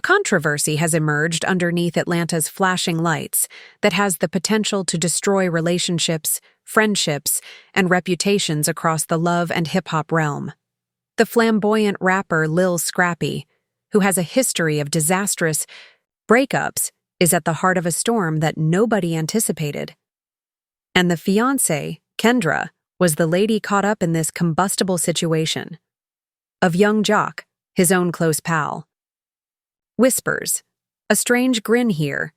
Controversy has emerged underneath Atlanta's flashing lights that has the potential to destroy relationships, friendships, and reputations across the love and hip-hop realm. The flamboyant rapper Lil Scrappy, who has a history of disastrous breakups, is at the heart of a storm that nobody anticipated. And the fiancée, Kendra, was the lady caught up in this combustible situation. Of young Jock, his own close pal. Whispers, a strange grin here,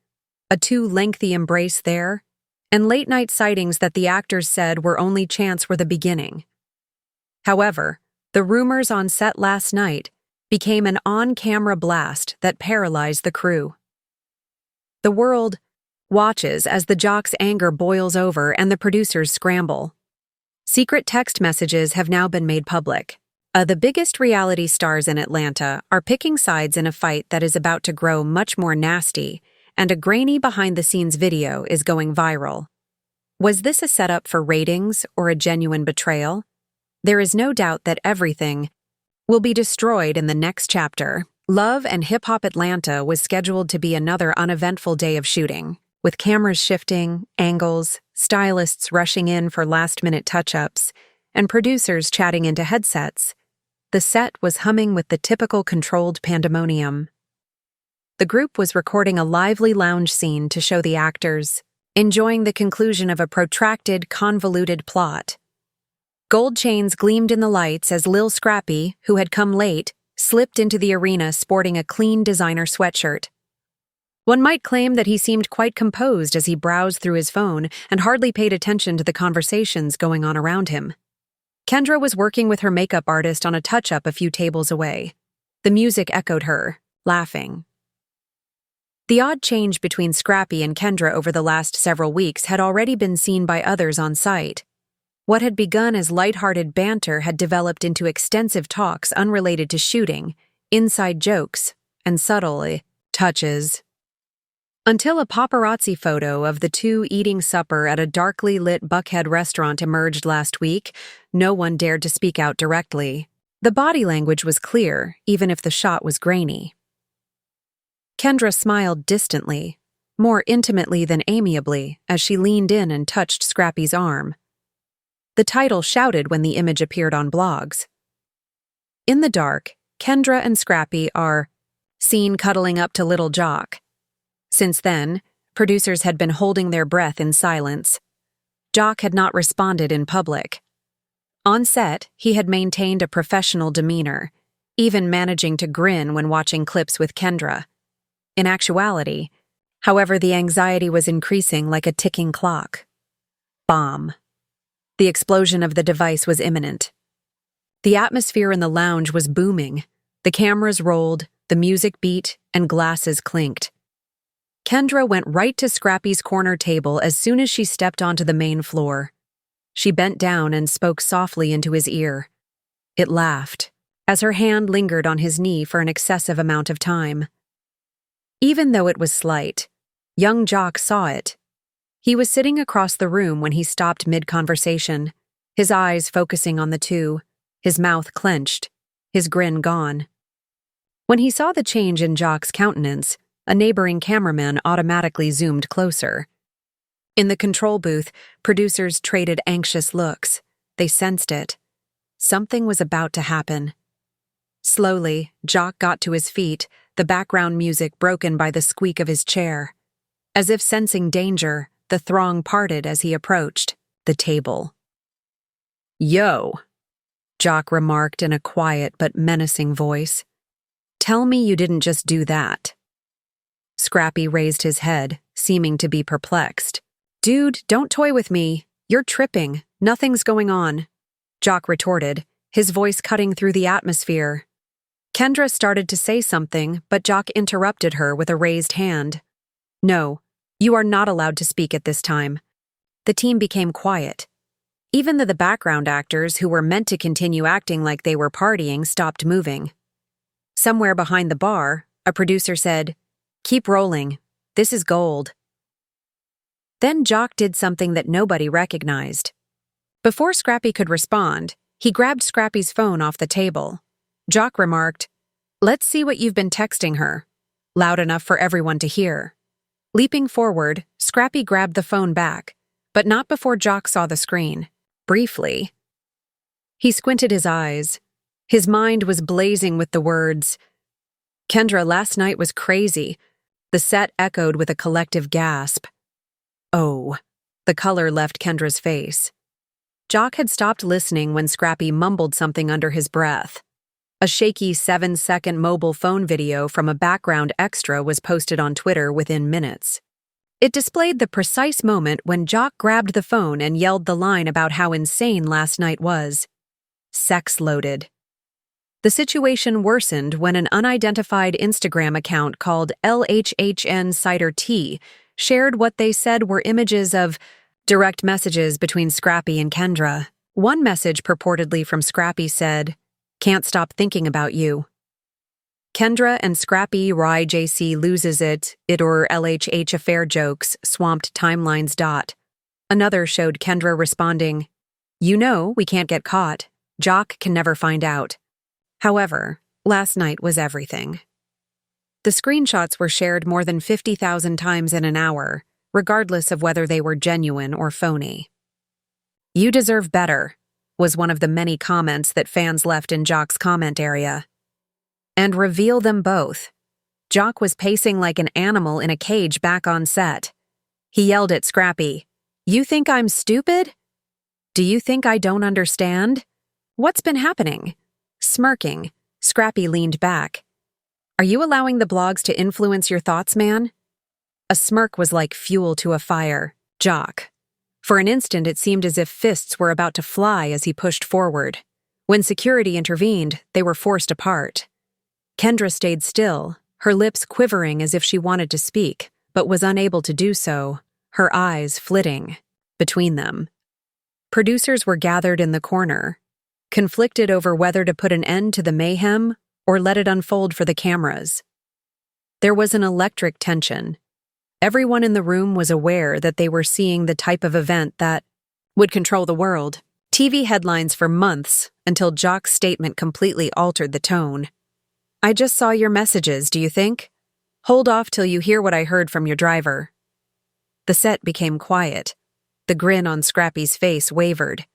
a too lengthy embrace there, and late-night sightings that the actors said were only chance were the beginning. However, the rumors on set last night became an on-camera blast that paralyzed the crew. The world watches as the Jock's anger boils over and the producers scramble. Secret text messages have now been made public. The biggest reality stars in Atlanta are picking sides in a fight that is about to grow much more nasty, and a grainy behind-the-scenes video is going viral. Was this a setup for ratings or a genuine betrayal? There is no doubt that everything will be destroyed in the next chapter. Love and Hip Hop Atlanta was scheduled to be another uneventful day of shooting, with cameras shifting, angles, stylists rushing in for last-minute touch-ups, and producers chatting into headsets. The set was humming with the typical controlled pandemonium. The group was recording a lively lounge scene to show the actors, enjoying the conclusion of a protracted, convoluted plot. Gold chains gleamed in the lights as Lil Scrappy, who had come late, slipped into the arena sporting a clean designer sweatshirt. One might claim that he seemed quite composed as he browsed through his phone and hardly paid attention to the conversations going on around him. Kendra was working with her makeup artist on a touch-up a few tables away. The music echoed her, laughing. The odd change between Scrappy and Kendra over the last several weeks had already been seen by others on site. What had begun as lighthearted banter had developed into extensive talks unrelated to shooting, inside jokes, and subtle touches. Until a paparazzi photo of the two eating supper at a darkly lit Buckhead restaurant emerged last week, no one dared to speak out directly. The body language was clear, even if the shot was grainy. Kendra smiled distantly, more intimately than amiably, as she leaned in and touched Scrappy's arm. The title shouted when the image appeared on blogs. In the dark, Kendra and Scrappy are seen cuddling up to Little Jock. Since then, producers had been holding their breath in silence. Jock had not responded in public. On set, he had maintained a professional demeanor, even managing to grin when watching clips with Kendra. In actuality, however, the anxiety was increasing like a ticking clock. Bomb. The explosion of the device was imminent. The atmosphere in the lounge was booming. The cameras rolled, the music beat, and glasses clinked. Kendra went right to Scrappy's corner table as soon as she stepped onto the main floor. She bent down and spoke softly into his ear. It laughed, as her hand lingered on his knee for an excessive amount of time. Even though it was slight, young Jock saw it. He was sitting across the room when he stopped mid-conversation, his eyes focusing on the two, his mouth clenched, his grin gone. When he saw the change in Jock's countenance, a neighboring cameraman automatically zoomed closer. In the control booth, producers traded anxious looks. They sensed it. Something was about to happen. Slowly, Jock got to his feet, the background music broken by the squeak of his chair. As if sensing danger, the throng parted as he approached the table. "Yo," Jock remarked in a quiet but menacing voice. "Tell me you didn't just do that." Scrappy raised his head, seeming to be perplexed. "Dude, don't toy with me. You're tripping. Nothing's going on," Jock retorted, his voice cutting through the atmosphere. Kendra started to say something, but Jock interrupted her with a raised hand. "No, you are not allowed to speak at this time." The team became quiet. Even the background actors, who were meant to continue acting like they were partying, stopped moving. Somewhere behind the bar, a producer said, "Keep rolling. This is gold." Then Jock did something that nobody recognized. Before Scrappy could respond, he grabbed Scrappy's phone off the table. Jock remarked, "Let's see what you've been texting her." loud enough for everyone to hear. Leaping forward, Scrappy grabbed the phone back, but not before Jock saw the screen. Briefly. He squinted his eyes. His mind was blazing with the words, "Kendra, last night was crazy." The set echoed with a collective gasp. Oh. The color left Kendra's face. Jock had stopped listening when Scrappy mumbled something under his breath. A shaky 7-second mobile phone video from a background extra was posted on Twitter within minutes. It displayed the precise moment when Jock grabbed the phone and yelled the line about how insane last night was. Sex loaded. The situation worsened when an unidentified Instagram account called LHHN Cider Tea shared what they said were images of direct messages between Scrappy and Kendra. One message purportedly from Scrappy said, "Can't stop thinking about you." Kendra and Scrappy Rye JC loses it or LHH affair jokes swamped timelines. Another showed Kendra responding, "You know we can't get caught. Jock can never find out." However, last night was everything. The screenshots were shared more than 50,000 times in an hour, regardless of whether they were genuine or phony. "You deserve better," was one of the many comments that fans left in Jock's comment area. And reveal them both. Jock was pacing like an animal in a cage back on set. He yelled at Scrappy, "You think I'm stupid? Do you think I don't understand? What's been happening?" Smirking, Scrappy leaned back. "Are you allowing the blogs to influence your thoughts, man?" A smirk was like fuel to a fire. Jock. For an instant, it seemed as if fists were about to fly as he pushed forward. When security intervened, they were forced apart. Kendra stayed still, her lips quivering as if she wanted to speak, but was unable to do so, her eyes flitting between them. Producers were gathered in the corner, conflicted over whether to put an end to the mayhem or let it unfold for the cameras. There was an electric tension. Everyone in the room was aware that they were seeing the type of event that would control the world. TV headlines for months until Jock's statement completely altered the tone. "I just saw your messages, do you think? Hold off till you hear what I heard from your driver." The set became quiet. The grin on Scrappy's face wavered.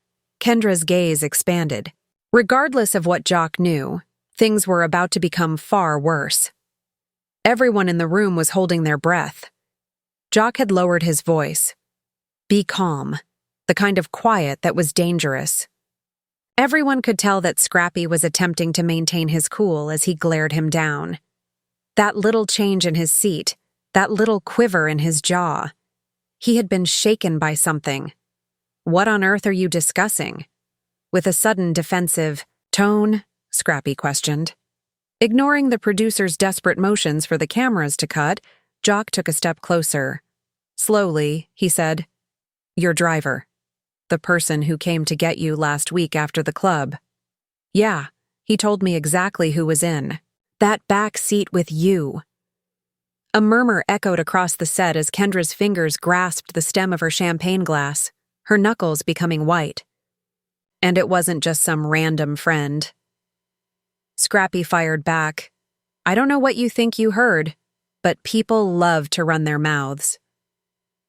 Kendra's gaze expanded. Regardless of what Jock knew, things were about to become far worse. Everyone in the room was holding their breath. Jock had lowered his voice. "Be calm," the kind of quiet that was dangerous. Everyone could tell that Scrappy was attempting to maintain his cool as he glared him down. That little change in his seat, that little quiver in his jaw. He had been shaken by something. "What on earth are you discussing?" With a sudden defensive tone, Scrappy questioned. Ignoring the producer's desperate motions for the cameras to cut, Jock took a step closer. Slowly, he said, "Your driver. The person who came to get you last week after the club." "Yeah, he told me exactly who was in. That back seat with you." A murmur echoed across the set as Kendra's fingers grasped the stem of her champagne glass, her knuckles becoming white. "And it wasn't just some random friend." Scrappy fired back. "I don't know what you think you heard, but people love to run their mouths."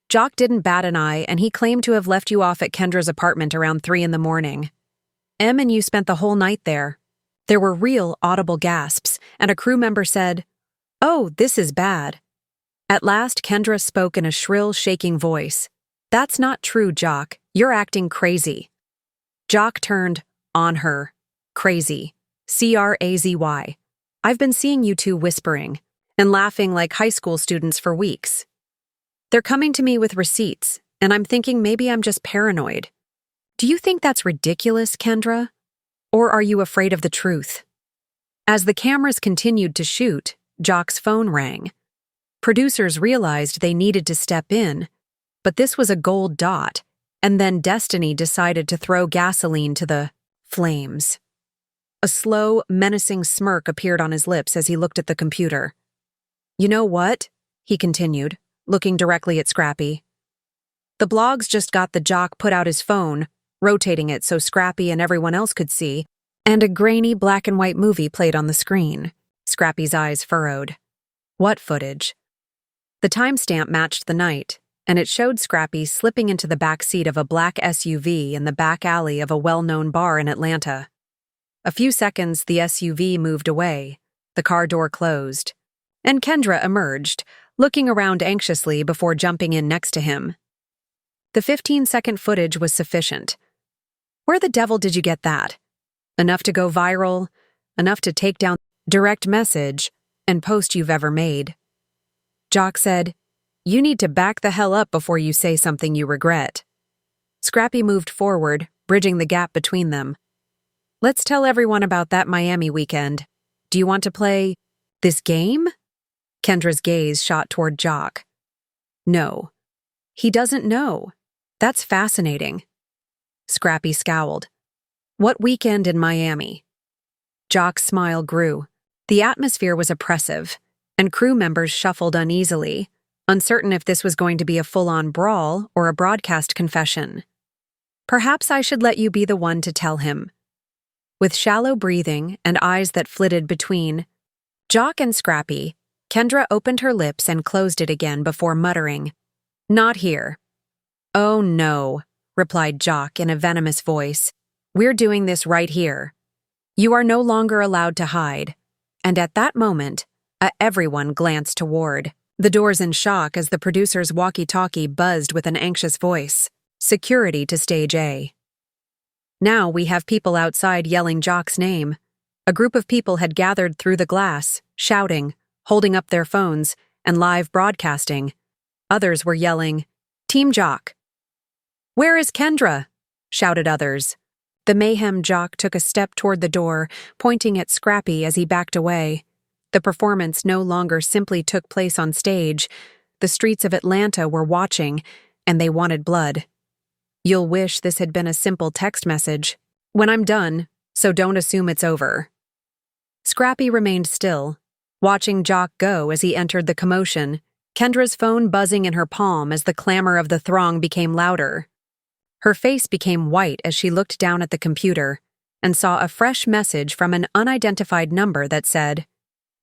Jock didn't bat an eye, and he claimed to have left you off at Kendra's apartment around 3 in the morning. Em and you spent the whole night there. There were real audible gasps, and a crew member said, "Oh, this is bad." At last, Kendra spoke in a shrill, shaking voice. "That's not true, Jock. You're acting crazy." Jock turned on her. "Crazy. Crazy. I've been seeing you two whispering and laughing like high school students for weeks. They're coming to me with receipts, and I'm thinking maybe I'm just paranoid. Do you think that's ridiculous, Kendra? Or are you afraid of the truth?" As the cameras continued to shoot, Jock's phone rang. Producers realized they needed to step in, but this was a gold dot, and then destiny decided to throw gasoline to the flames. A slow, menacing smirk appeared on his lips as he looked at the computer. "You know what?" he continued, looking directly at Scrappy. "The blogs just got the Jock put out his phone, rotating it so Scrappy and everyone else could see, and a grainy black and white movie played on the screen." Scrappy's eyes furrowed. What footage? The timestamp matched the night, and it showed Scrappy slipping into the back seat of a black SUV in the back alley of a well-known bar in Atlanta. A few seconds, the SUV moved away, the car door closed, and Kendra emerged, looking around anxiously before jumping in next to him. The 15-second footage was sufficient. Where the devil did you get that? Enough to go viral, enough to take down direct message and post you've ever made. Jock said, "You need to back the hell up before you say something you regret." Scrappy moved forward, bridging the gap between them. "Let's tell everyone about that Miami weekend. Do you want to play this game?" Kendra's gaze shot toward Jock. "No. He doesn't know. That's fascinating." Scrappy scowled. "What weekend in Miami?" Jock's smile grew. The atmosphere was oppressive, and crew members shuffled uneasily, uncertain if this was going to be a full-on brawl or a broadcast confession. "Perhaps I should let you be the one to tell him." With shallow breathing and eyes that flitted between Jock and Scrappy, Kendra opened her lips and closed it again before muttering, "Not here." "Oh no," replied Jock in a venomous voice. "We're doing this right here. You are no longer allowed to hide." And at that moment, everyone glanced toward the doors in shock as the producer's walkie-talkie buzzed with an anxious voice. "Security to stage A." Now we have people outside yelling Jock's name. A group of people had gathered through the glass, shouting, holding up their phones, and live broadcasting. Others were yelling, "Team Jock." "Where is Kendra?" shouted others. The mayhem Jock took a step toward the door, pointing at Scrappy as he backed away. The performance no longer simply took place on stage. The streets of Atlanta were watching, and they wanted blood. "You'll wish this had been a simple text message. When I'm done, so don't assume it's over." Scrappy remained still, watching Jock go as he entered the commotion, Kendra's phone buzzing in her palm as the clamor of the throng became louder. Her face became white as she looked down at the computer and saw a fresh message from an unidentified number that said,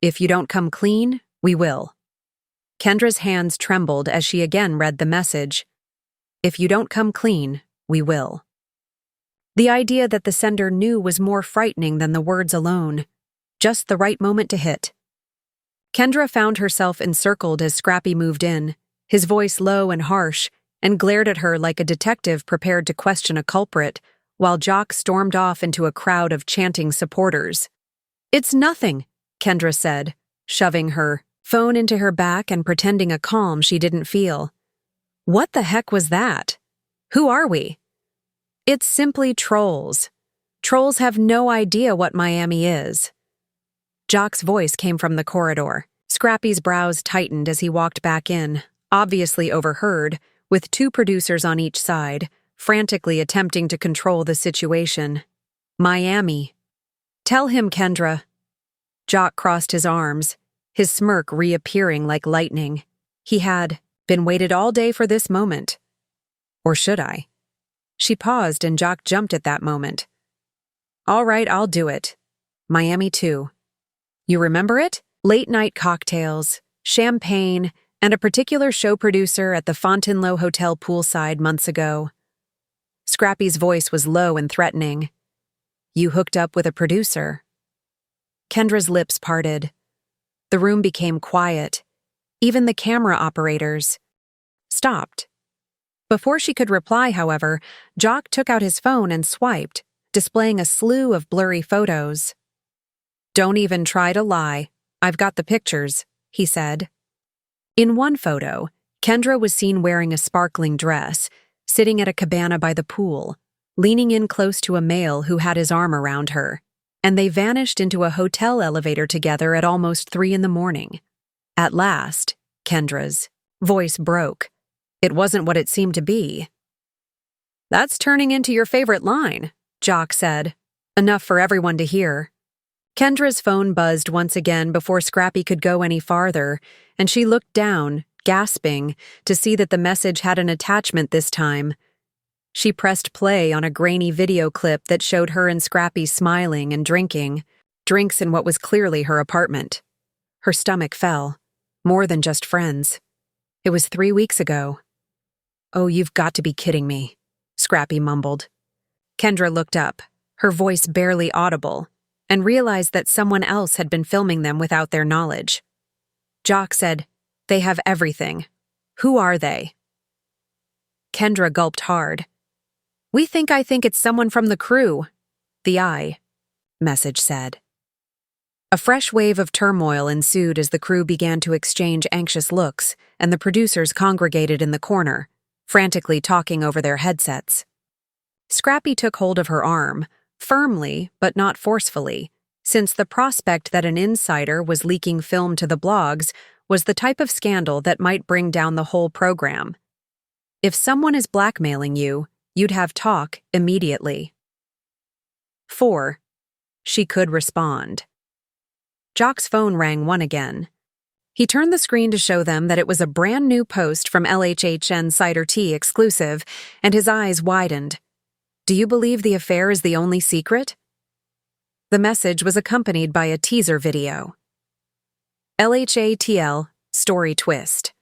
"If you don't come clean, we will." Kendra's hands trembled as she again read the message. "If you don't come clean, we will." The idea that the sender knew was more frightening than the words alone. Just the right moment to hit. Kendra found herself encircled as Scrappy moved in, his voice low and harsh, and glared at her like a detective prepared to question a culprit, while Jock stormed off into a crowd of chanting supporters. "It's nothing," Kendra said, shoving her phone into her back and pretending a calm she didn't feel. "What the heck was that? Who are we?" "It's simply trolls. Trolls have no idea what Miami is." Jock's voice came from the corridor. Scrappy's brows tightened as he walked back in, obviously overheard, with two producers on each side, frantically attempting to control the situation. "Miami. Tell him, Kendra." Jock crossed his arms, his smirk reappearing like lightning. He had been waited all day for this moment. Or should I? She paused and Jock jumped at that moment. "All right, I'll do it. Miami too. You remember it? Late-night cocktails, champagne, and a particular show producer at the Fontainebleau Hotel poolside months ago." Scrappy's voice was low and threatening. "You hooked up with a producer?" Kendra's lips parted. The room became quiet. Even the camera operators stopped. Before she could reply, however, Jock took out his phone and swiped, displaying a slew of blurry photos. "Don't even try to lie. I've got the pictures," he said. In one photo, Kendra was seen wearing a sparkling dress, sitting at a cabana by the pool, leaning in close to a male who had his arm around her, and they vanished into a hotel elevator together at almost 3 a.m. At last, Kendra's voice broke. It wasn't what it seemed to be. "That's turning into your favorite line," Jock said, enough for everyone to hear. Kendra's phone buzzed once again before Scrappy could go any farther, and she looked down, gasping, to see that the message had an attachment this time. She pressed play on a grainy video clip that showed her and Scrappy smiling and drinking, drinks in what was clearly her apartment. Her stomach fell. More than just friends. It was 3 weeks ago. Oh, you've got to be kidding me, Scrappy mumbled. Kendra looked up, her voice barely audible, and realized that someone else had been filming them without their knowledge. Jock said, "They have everything. Who are they?" Kendra gulped hard. I think it's someone from the crew," the I message said. A fresh wave of turmoil ensued as the crew began to exchange anxious looks, and the producers congregated in the corner, frantically talking over their headsets. Scrappy took hold of her arm, firmly but not forcefully, since the prospect that an insider was leaking film to the blogs was the type of scandal that might bring down the whole program. If someone is blackmailing you, you'd have talk immediately. 4. She could respond. Jock's phone rang once again. He turned the screen to show them that it was a brand new post from LHHN Cider Tea exclusive, and his eyes widened. "Do you believe the affair is the only secret?" The message was accompanied by a teaser video. LHATL, story twist.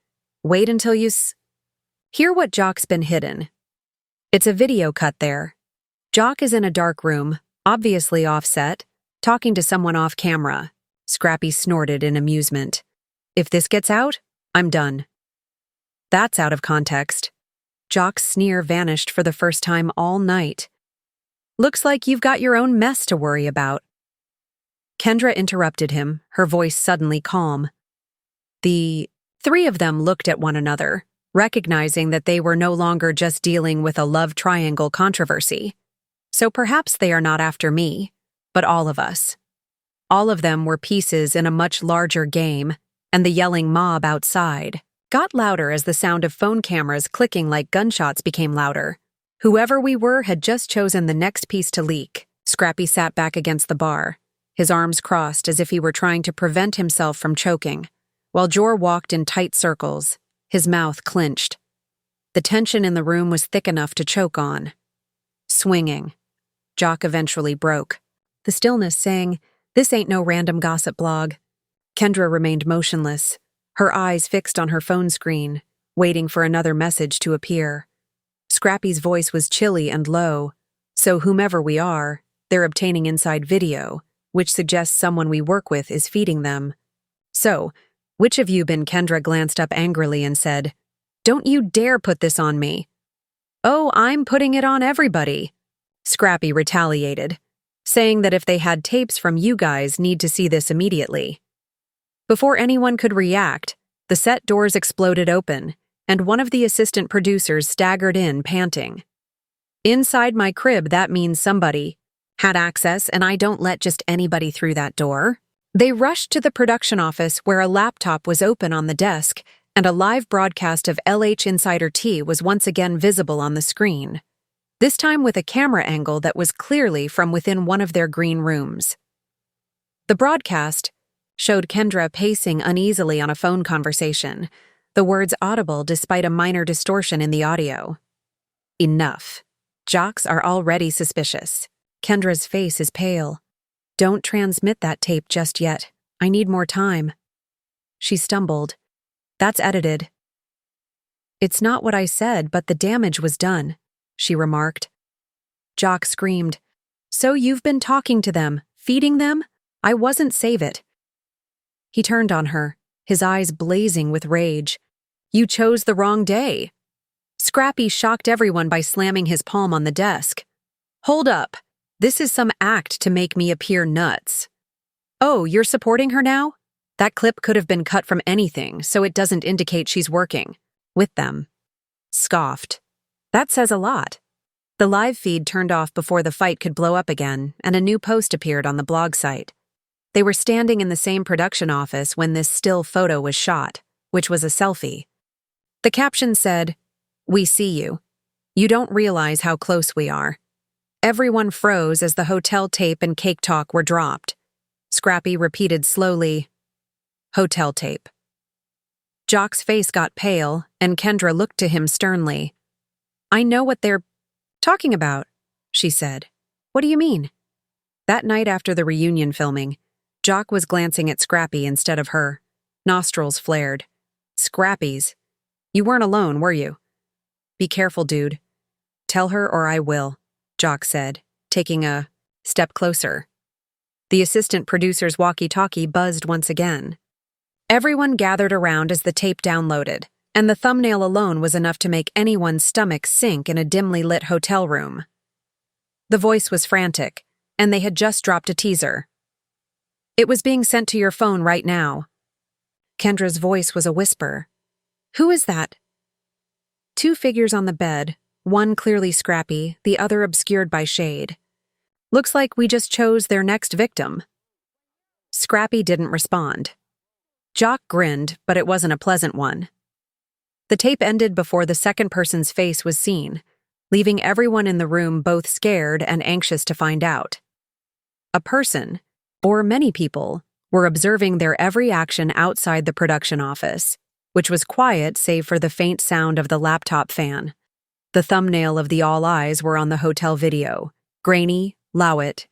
Wait until you hear what Jock's been hidden. It's a video cut there. Jock is in a dark room, obviously offset, talking to someone off camera. Scrappy snorted in amusement. "If this gets out, I'm done." That's out of context. Jock's sneer vanished for the first time all night. "Looks like you've got your own mess to worry about." Kendra interrupted him, her voice suddenly calm. The 3 of them looked at one another, recognizing that they were no longer just dealing with a love triangle controversy. So perhaps they are not after me, but all of us. All of them were pieces in a much larger game, and the yelling mob outside got louder as the sound of phone cameras clicking like gunshots became louder. Whoever we were had just chosen the next piece to leak. Scrappy sat back against the bar, his arms crossed as if he were trying to prevent himself from choking, while Jor walked in tight circles, his mouth clenched. The tension in the room was thick enough to choke on. Swinging. Jock eventually broke, the stillness saying, "This ain't no random gossip blog." Kendra remained motionless, her eyes fixed on her phone screen, waiting for another message to appear. Scrappy's voice was chilly and low, "So whomever we are, they're obtaining inside video, which suggests someone we work with is feeding them. So, which of you been?" Kendra glanced up angrily and said, "Don't you dare put this on me." "Oh, I'm putting it on everybody," Scrappy retaliated, saying that if they had tapes from you guys, need to see this immediately. Before anyone could react, the set doors exploded open, and one of the assistant producers staggered in, panting. "Inside my crib, that means somebody had access, and I don't let just anybody through that door." They rushed to the production office where a laptop was open on the desk, and a live broadcast of LH Insider Tea was once again visible on the screen, this time with a camera angle that was clearly from within one of their green rooms. The broadcast showed Kendra pacing uneasily on a phone conversation, the words audible despite a minor distortion in the audio. "Enough. Jocks are already suspicious. Kendra's face is pale. Don't transmit that tape just yet. I need more time." She stumbled. "That's edited." "It's not what I said, but the damage was done," she remarked. Jock screamed. "So you've been talking to them, feeding them? I wasn't save it." He turned on her, his eyes blazing with rage. "You chose the wrong day." Scrappy shocked everyone by slamming his palm on the desk. "Hold up. This is some act to make me appear nuts." "Oh, you're supporting her now? That clip could have been cut from anything, so it doesn't indicate she's working with them." Scoffed. "That says a lot." The live feed turned off before the fight could blow up again, and a new post appeared on the blog site. They were standing in the same production office when this still photo was shot, which was a selfie. The caption said, "We see you. You don't realize how close we are." Everyone froze as the hotel tape and cake talk were dropped. Scrappy repeated slowly, "Hotel tape." Jock's face got pale, and Kendra looked to him sternly. "I know what they're talking about," she said. "What do you mean?" That night after the reunion filming, Jock was glancing at Scrappy instead of her. Nostrils flared. Scrappies. You weren't alone, were you? Be careful, dude. Tell her or I will, Jock said, taking a step closer. The assistant producer's walkie-talkie buzzed once again. Everyone gathered around as the tape downloaded, and the thumbnail alone was enough to make anyone's stomach sink in a dimly lit hotel room. The voice was frantic, and they had just dropped a teaser. It was being sent to your phone right now. Kendra's voice was a whisper. Who is that? Two figures on the bed, one clearly Scrappy, the other obscured by shade. Looks like we just chose their next victim. Scrappy didn't respond. Jock grinned, but it wasn't a pleasant one. The tape ended before the second person's face was seen, leaving everyone in the room both scared and anxious to find out. A person, or many people, were observing their every action outside the production office, which was quiet save for the faint sound of the laptop fan. The thumbnail of the all eyes were on the hotel video, grainy, Lowett,